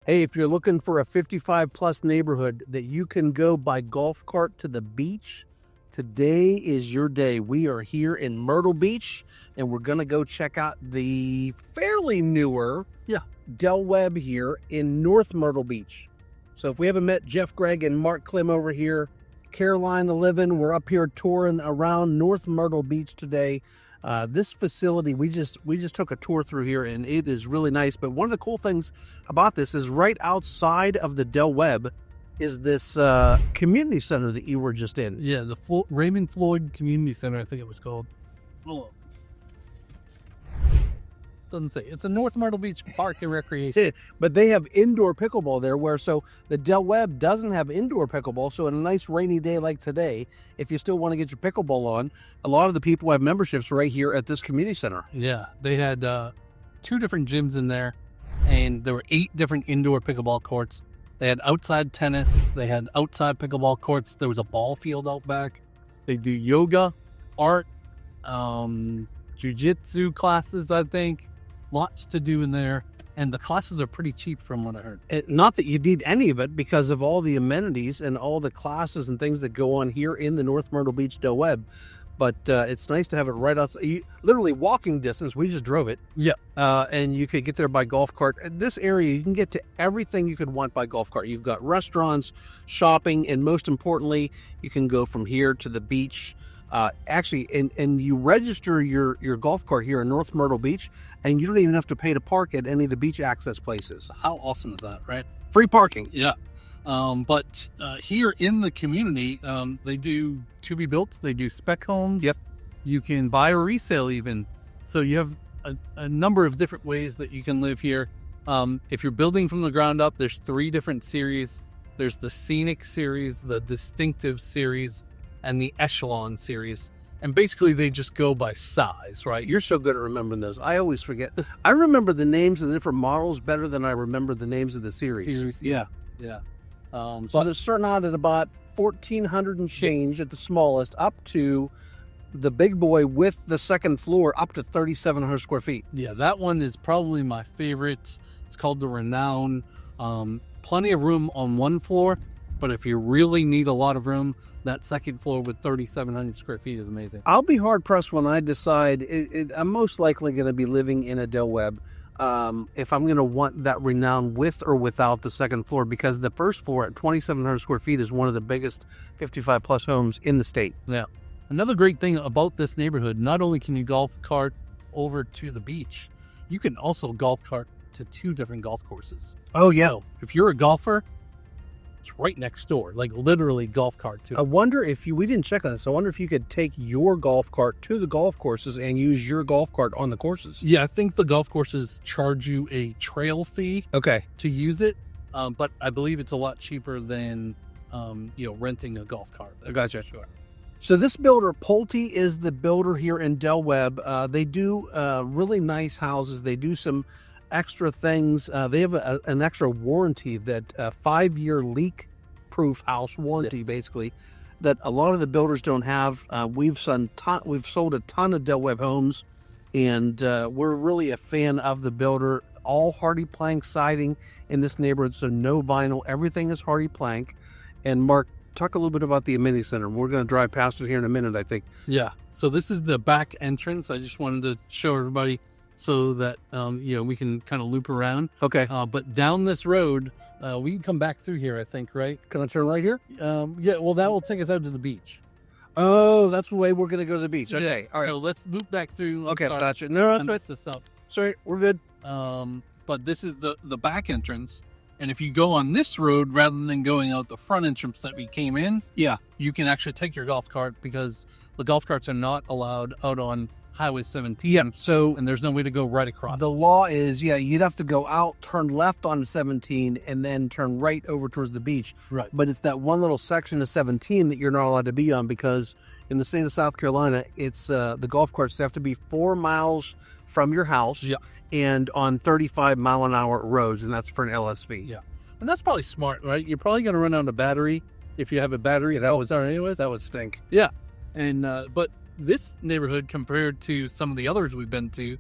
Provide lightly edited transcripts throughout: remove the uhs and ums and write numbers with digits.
Hey, if you're looking for a 55 plus neighborhood that you can go by golf cart to the beach, today is your day. We are here in Myrtle Beach and we're going to go check out the fairly newer Del Webb here in North Myrtle Beach. So if we haven't met Jeff, Greg, and Mark Klim over here, Caroline, Livin, we're up here touring around North Myrtle Beach today. This facility, we just took a tour through here and it is really nice. But one of the cool things about this is right outside of the Del Webb is this community center that you were just in. Yeah, the Raymond Floyd Community Center, I think it was called. Oh. Doesn't say. It's a North Myrtle Beach Park and Recreation. But they have indoor pickleball there, so the Del Webb doesn't have indoor pickleball. So on a nice rainy day like today, if you still want to get your pickleball on, a lot of the people have memberships right here at this community center. Yeah, they had 2 different gyms in there, and there were 8 different indoor pickleball courts. They had outside tennis. They had outside pickleball courts. There was a ball field out back. They do yoga, art, jiu-jitsu classes, I think. Lots to do in there, and the classes are pretty cheap from what I heard. Not that you need any of it because of all the amenities and all the classes and things that go on here in the North Myrtle Beach Del Webb, but it's nice to have it right outside, literally walking distance. We just drove it. Yeah. And you could get there by golf cart. This area, you can get to everything you could want by golf cart. You've got restaurants, shopping, and most importantly, you can go from here to the beach. Actually, and you register your golf cart here in North Myrtle Beach, and you don't even have to pay to park at any of the beach access places. How awesome is that, right? Free parking. Yeah. But here in the community, they do to-be-built. They do spec homes. Yep. You can buy or resale even. So you have a number of different ways that you can live here. If you're building from the ground up, there's 3 different series. There's the Scenic series, the Distinctive series, and the Echelon series. And basically they just go by size, right? You're so good at remembering those. I always forget. I remember the names of the different models better than I remember the names of the series. Yeah. So they're starting out at about 1,400 and change at the smallest, up to the big boy with the second floor up to 3,700 square feet. Yeah, that one is probably my favorite. It's called the Renown. Plenty of room on one floor, but if you really need a lot of room, that second floor with 3,700 square feet is amazing. I'll be hard-pressed when I decide I'm most likely going to be living in a Del Webb if I'm going to want that Renown with or without the second floor, because the first floor at 2,700 square feet is one of the biggest 55-plus homes in the state. Yeah. Another great thing about this neighborhood, not only can you golf cart over to the beach, you can also golf cart to 2 different golf courses. Oh, yeah. So if you're a golfer, it's right next door, like literally golf cart too. I wonder if we didn't check on this. I wonder if you could take your golf cart to the golf courses and use your golf cart on the courses. Yeah, I think the golf courses charge you a trail fee to use it, but I believe it's a lot cheaper than renting a golf cart. I gotcha. Sure. So this builder, Pulte, is the builder here in Del Webb. They do really nice houses. They do some extra things. They have an extra warranty, that 5-year leak-proof house warranty, basically, that a lot of the builders don't have. We've sold a ton of Del Webb homes, and we're really a fan of the builder. All hardy plank siding in this neighborhood, so no vinyl. Everything is hardy plank. And Mark, talk a little bit about the amenity center. We're going to drive past it here in a minute, I think. Yeah. So this is the back entrance. I just wanted to show everybody so that we can kind of loop around. Okay. But down this road, we can come back through here, I think, right? Can I turn right here? Yeah, well, that will take us out to the beach. Oh, that's the way we're going to go to the beach. Okay, all right. So let's loop back through. Okay, gotcha. No, that's right. This up. Sorry, we're good. But this is the back entrance. And if you go on this road, rather than going out the front entrance that we came in, you can actually take your golf cart, because the golf carts are not allowed out on Highway 17. Yeah, and there's no way to go right across. The law is, you'd have to go out, turn left on 17, and then turn right over towards the beach. Right. But it's that one little section of 17 that you're not allowed to be on, because in the state of South Carolina, it's the golf carts have to be 4 miles from your house. Yeah. And on 35-mile-an-hour roads, and that's for an LSV. Yeah, and that's probably smart, right? You're probably going to run out of battery. If you have a battery, that would stink. Yeah, and but this neighborhood, compared to some of the others we've been to,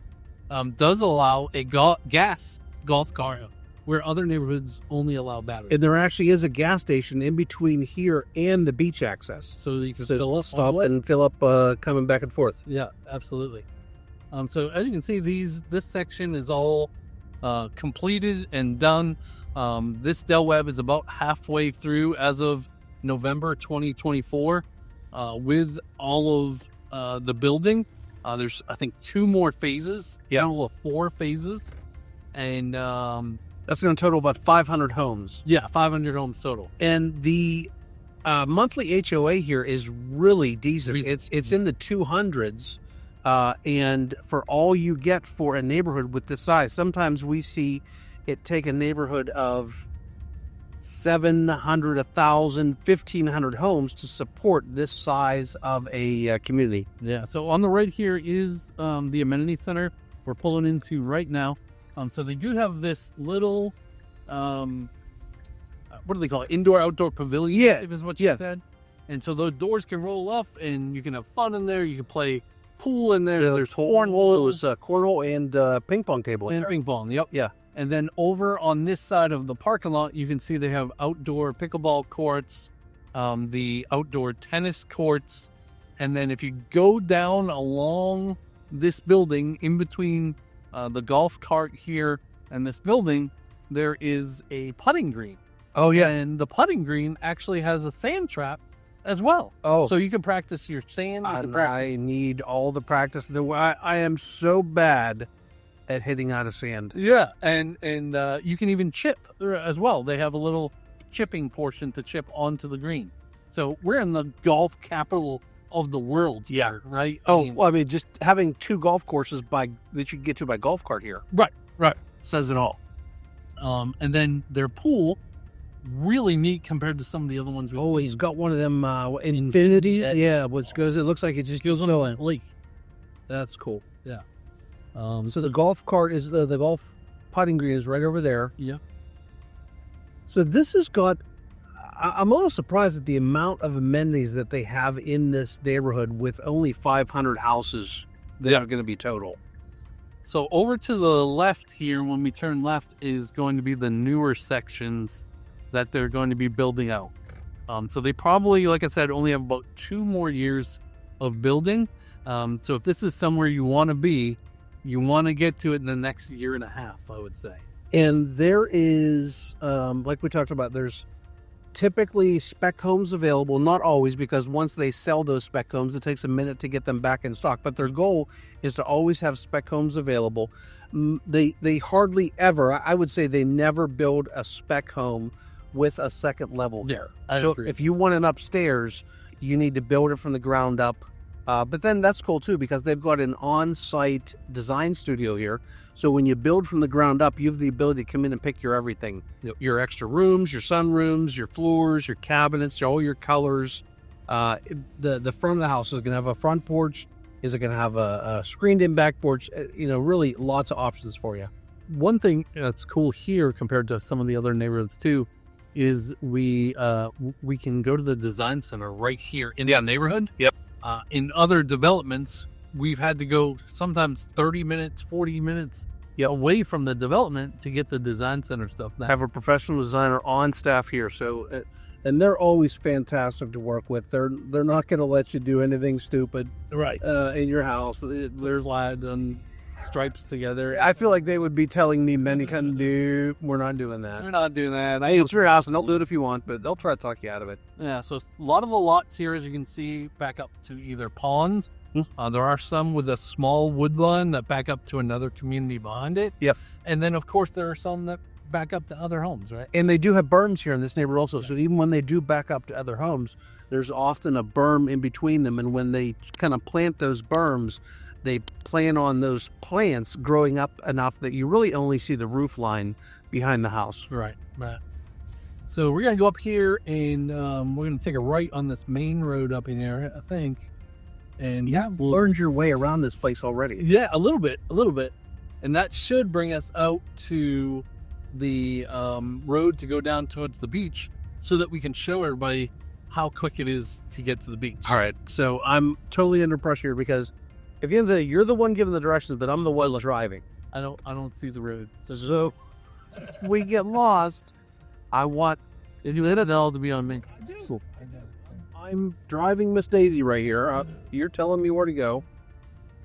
does allow a gas golf cart where other neighborhoods only allow battery. And there actually is a gas station in between here and the beach access. So you can still stop and fill up coming back and forth. Yeah, absolutely. So as you can see, this section is all completed and done. This Del Webb is about halfway through as of November 2024 with all of the building. There's, I think, 2 more phases. Yeah. Total of 4 phases. And that's going to total about 500 homes. yeah, 500 homes total. And the monthly HOA here is really decent. It's in the 200s. And for all you get for a neighborhood with this size, sometimes we see it take a neighborhood of 700, 1,000, 1,500 homes to support this size of a community. Yeah, so on the right here is the amenity center we're pulling into right now. So they do have this little, what do they call it? Indoor-outdoor pavilion, Yeah, is what you said. And so those doors can roll off, and you can have fun in there. You can play pool in there. There's cornhole. It was cornhole and ping pong table. And ping pong, yep. Yeah. And then over on this side of the parking lot, you can see they have outdoor pickleball courts, the outdoor tennis courts. And then if you go down along this building, in between the golf cart here and this building, there is a putting green. Oh, yeah. And the putting green actually has a sand trap as well. Oh. So you can practice your sand. I need all the practice. I am so bad at hitting out of sand. Yeah, and you can even chip as well. They have a little chipping portion to chip onto the green. So we're in the golf capital of the world here, right? I mean, just having 2 golf courses that you can get to by golf cart here. Right. Says it all. And then their pool, really neat compared to some of the other ones we've seen. He's got one of them infinity. Which goes, it looks like it just goes on a lake. That's cool. Yeah. So the golf cart is the golf putting green is right over there. Yeah. So this has got, I'm a little surprised at the amount of amenities that they have in this neighborhood with only 500 houses that are going to be total. So over to the left here, when we turn left, is going to be the newer sections that they're going to be building out. So they probably, like I said, only have about 2 more years of building. So if this is somewhere you want to be, you want to get to it in the next year and a half, I would say. And there is, like we talked about, there's typically spec homes available, not always, because once they sell those spec homes, it takes a minute to get them back in stock. But their goal is to always have spec homes available. They hardly ever, I would say they never build a spec home with a second level there. So if you want an upstairs, you need to build it from the ground up. But then that's cool too, because they've got an on-site design studio here. So when you build from the ground up, you have the ability to come in and pick your everything. Your extra rooms, your sunrooms, your floors, your cabinets, all your colors. The front of the house is going to have a front porch. Is it going to have a screened-in back porch? Really lots of options for you. One thing that's cool here compared to some of the other neighborhoods too is we can go to the design center right here in the neighborhood. Yep. In other developments, we've had to go sometimes 30 minutes, 40 minutes away from the development to get the design center stuff done. Have a professional designer on staff here, so and they're always fantastic to work with. They're not going to let you do anything stupid, right? In your house. There's lines and stripes together. I feel like they would be telling me many kind of, no, we're not doing that. We're not doing that. It's your house, and they'll do it if you want, but they'll try to talk you out of it. Yeah, so a lot of the lots here, as you can see, back up to either ponds. There are some with a small woodland that back up to another community behind it. Yep. And then, of course, there are some that back up to other homes, right? And they do have berms here in this neighborhood also. So even when they do back up to other homes, there's often a berm in between them. And when they kind of plant those berms, they plan on those plants growing up enough that you really only see the roof line behind the house. Right. So we're going to go up here and we're going to take a right on this main road up in there, I think. And you've learned your way around this place already. Yeah, a little bit. And that should bring us out to the road to go down towards the beach so that we can show everybody how quick it is to get to the beach. All right. So I'm totally under pressure because at the end of the day, you're the one giving the directions, but I'm the one driving. I don't see the road. So we get lost, I want. If you hit it, all to be on me. Cool. I'm driving Miss Daisy right here. You're telling me where to go.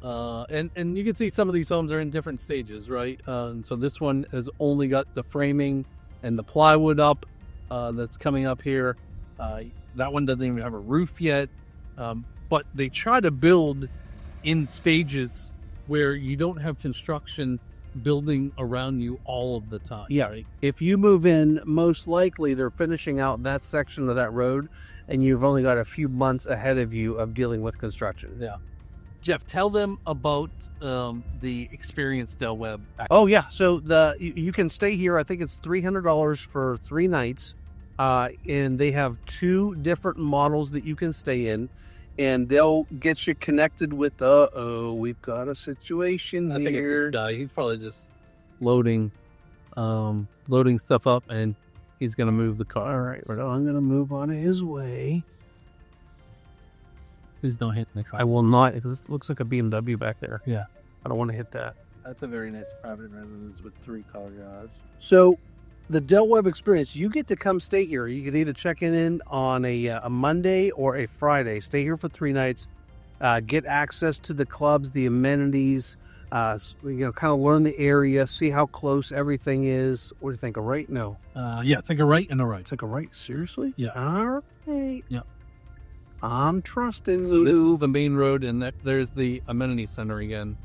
And you can see some of these homes are in different stages, right? So this one has only got the framing and the plywood up. That's coming up here. That one doesn't even have a roof yet. But they try to build in stages where you don't have construction building around you all of the time. Yeah. Right? If you move in, most likely they're finishing out that section of that road, and you've only got a few months ahead of you of dealing with construction. Yeah. Jeff, tell them about the Experience Del Webb. Oh yeah, so you can stay here. I think it's $300 for 3 nights, and they have 2 different models that you can stay in, and they'll get you connected with. We've got a situation I think here. He's probably just loading stuff up, and he's gonna move the car. All right, I'm gonna move on his way. Please don't hit the car. I will not. This looks like a BMW back there. Yeah. I don't want to hit that. That's a very nice private residence with 3 car garage. So, the Del Webb Experience, you get to come stay here. You can either check in on a Monday or a Friday. Stay here for 3 nights. Get access to the clubs, the amenities. Kind of learn the area, see how close everything is. What do you think? A right? No. Yeah, take a right and a right. Take a right? Seriously? Yeah. All right. Yeah. I'm trusting This you. is the main road, and there's the amenity center again.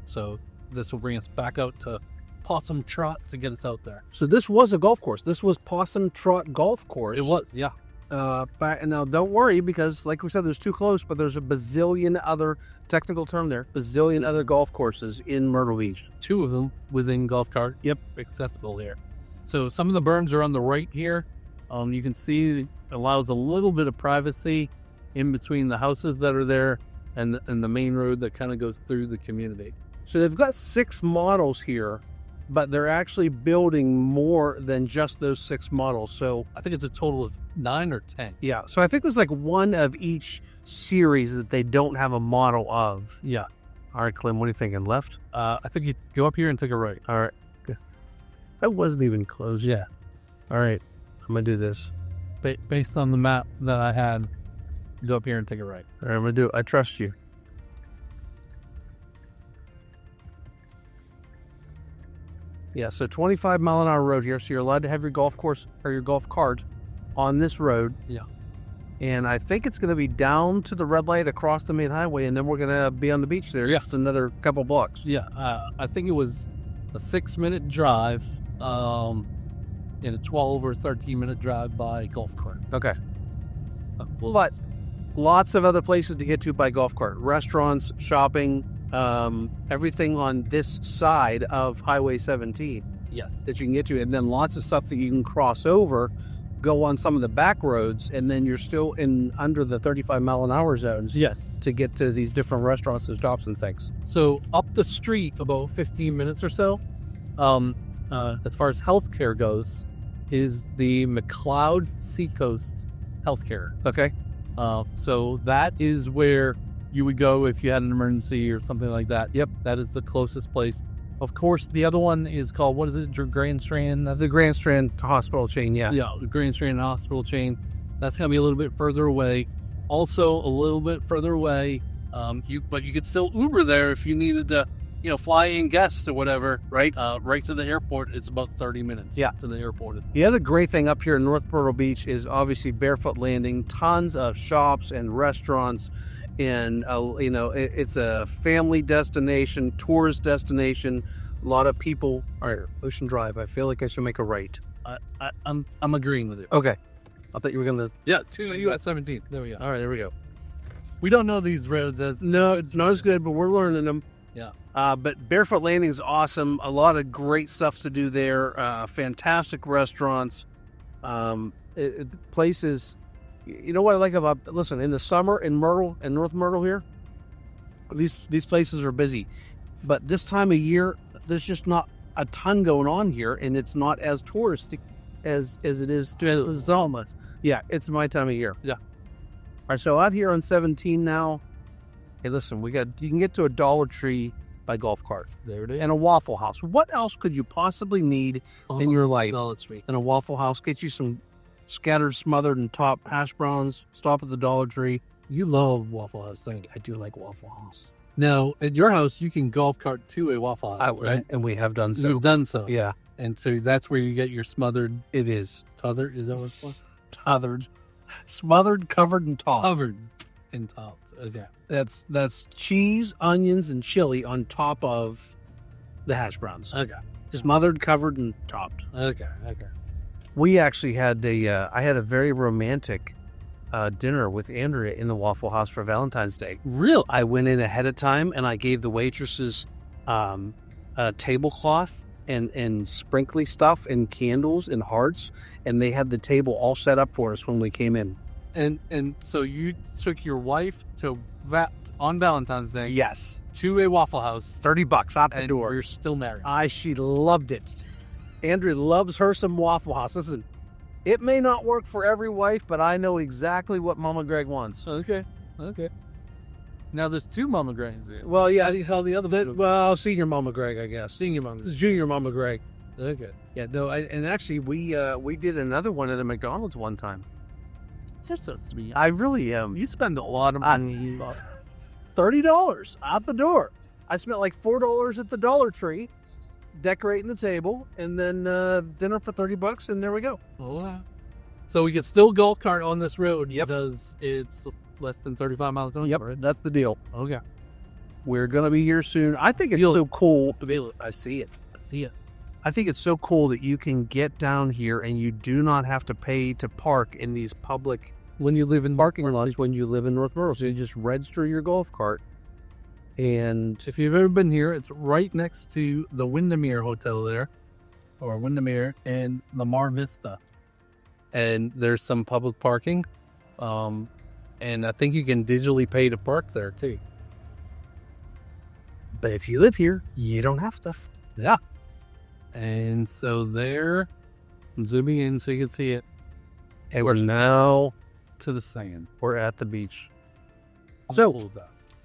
So this will bring us back out to Possum Trot to get us out there. So this was a golf course. This was Possum Trot Golf Course. It was, yeah. And now don't worry, because like we said, there's 2 close, but there's a bazillion other, technical term there, bazillion other golf courses in Myrtle Beach. 2 of them within golf cart. Yep. Accessible here. So some of the berms are on the right here. You can see it allows a little bit of privacy in between the houses that are there and the main road that kind of goes through the community. So they've got 6 models here, but they're actually building more than just those 6 models. So I think it's a total of 9 or 10. yeah, so I think there's like 1 of each series that they don't have a model of. Yeah. All right, Clem, what are you thinking? Left? I think you go up here and take a right. All right. That wasn't even close. Yeah. All right, I'm going to do this. Based on the map that I had, go up here and take a right. All right, I'm going to do it. I trust you. Yeah, so 25-mile-an-hour road here, so you're allowed to have your golf course or your golf cart on this road. Yeah. And I think it's going to be down to the red light across the main highway, and then we're going to be on the beach there. Yeah. Just another couple blocks. Yeah, I think it was a 6-minute drive, and a 12 or 13-minute drive by golf cart. Okay. But lots of other places to get to by golf cart. Restaurants, shopping, everything on this side of Highway 17 Yes. that you can get to. And then lots of stuff that you can cross over, go on some of the back roads, and then you're still in under the 35-mile-an-hour zones. Yes. To get to these different restaurants and shops and things. So up the street about 15 minutes or so, as far as healthcare goes, is the McLeod Seacoast Healthcare. Okay. So that is where you would go if you had an emergency or something like that. Yep, that is the closest place. Of course, the other one is called, what is it, Grand Strand? The Grand Strand Hospital chain, yeah. Yeah, the Grand Strand Hospital chain. That's going to be a little bit further away. Also, a little bit further away, but you could still Uber there if you needed to, fly in guests or whatever, right? Right to the airport. It's about 30 minutes to the airport. The other great thing up here in North Myrtle Beach is obviously Barefoot Landing, tons of shops and restaurants. And, it's a family destination, tourist destination. A lot of people are Ocean Drive. I feel like I should make a right. I'm agreeing with you. Okay. I thought you were going to. Yeah, to US 17. There we go. All right, there we go. We don't know these roads as. No, it's not as good, but we're learning them. Yeah. But Barefoot Landing is awesome. A lot of great stuff to do there. Fantastic restaurants. Places. You know what I like about, listen, in the summer in North Myrtle here, these places are busy. But this time of year, there's just not a ton going on here, and it's not as touristic as it is to Zalmas. Yeah, it's my time of year. Yeah. All right, so out here on 17 now, hey, listen, you can get to a Dollar Tree by golf cart. There it is. And a Waffle House. What else could you possibly need in your life Dollar Tree. than a Waffle House? Get you some scattered, smothered, and top hash browns. Stop at the Dollar Tree. You love Waffle House, don't you? I do like Waffle House. Now, at your house, you can golf cart to a Waffle House, right? And we have done so. We've done so. Yeah, And so that's where you get your smothered it is. tother. Is that what it's called? Smothered, smothered, covered, and topped. Covered in topped. Okay. That's cheese, onions, and chili on top of the hash browns. Okay. Smothered, covered, and topped. Okay. We actually had I had a very romantic dinner with Andrea in the Waffle House for Valentine's Day. Real. I went in ahead of time and I gave the waitresses a tablecloth and sprinkly stuff and candles and hearts, and they had the table all set up for us when we came in. And so you took your wife on Valentine's Day. Yes, To a Waffle House. $30 out the And door. you're still married. She loved it. Andrea loves her some Waffle House. Listen, it may not work for every wife, but I know exactly what Mama Greg wants. Okay. Now there's two Mama Gregs here. Well, yeah. How do you call the other? Well, Senior Mama Greg, I guess. Senior Mama. This is Junior Mama Greg. Okay. Yeah, no, and actually, we did another one at a McDonald's one time. You're so sweet. I really am. You spend a lot of money. $30 out the door. I spent like $4 at the Dollar Tree, decorating the table, and then dinner for $30, and there we go. Oh, wow. So we can still golf cart on this road. Yep. Because it's less than 35 miles an hour. Yep, Right? that's the deal. Okay. We're gonna be here soon. I think it's so cool. I see it. I think it's so cool that you can get down here and you do not have to pay to park in these public When you live in parking lots when you live in North Myrtle. So you just register your golf cart. And If you've ever been here, it's right next to the Windermere Hotel there, or Windermere and the Mar Vista. And there's some public parking. And I think you can digitally pay to park there too. but if you live here, you don't have to. Yeah. And so there, I'm zooming in so you can see it. And we're now To the sand. we're at the beach. So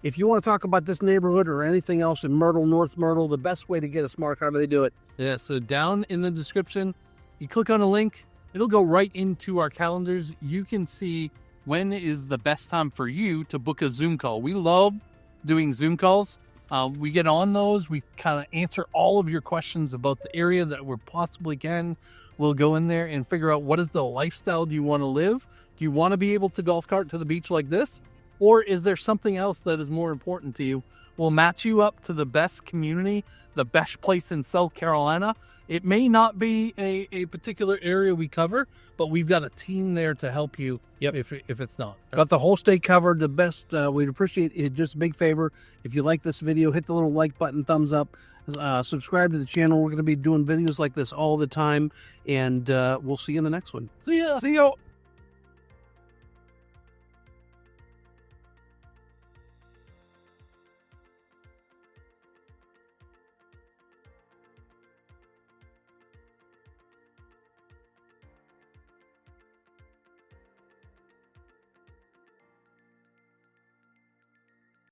if you want to talk about this neighborhood or anything else in Myrtle, North Myrtle, the best way to get a smart card, how do they do it? Yeah, so down in the description, you click on a link, it'll go right into our calendars. You can see when is the best time for you to book a Zoom call. We love doing Zoom calls. We get on those. We kind of answer all of your questions about the area that we possibly can. We'll go in there and figure out what is the lifestyle do you want to live? Do you want to be able to golf cart to the beach like this? Or is there something else that is more important to you? We'll match you up to the best community, the best place in South Carolina. It may not be a particular area we cover, but we've got a team there to help you if it's not. Got the whole state covered. The best. We'd appreciate it. Just a big favor. If you like this video, hit the little like button, thumbs up, subscribe to the channel. We're going to be doing videos like this all the time, and we'll see you in the next one. See ya. See you.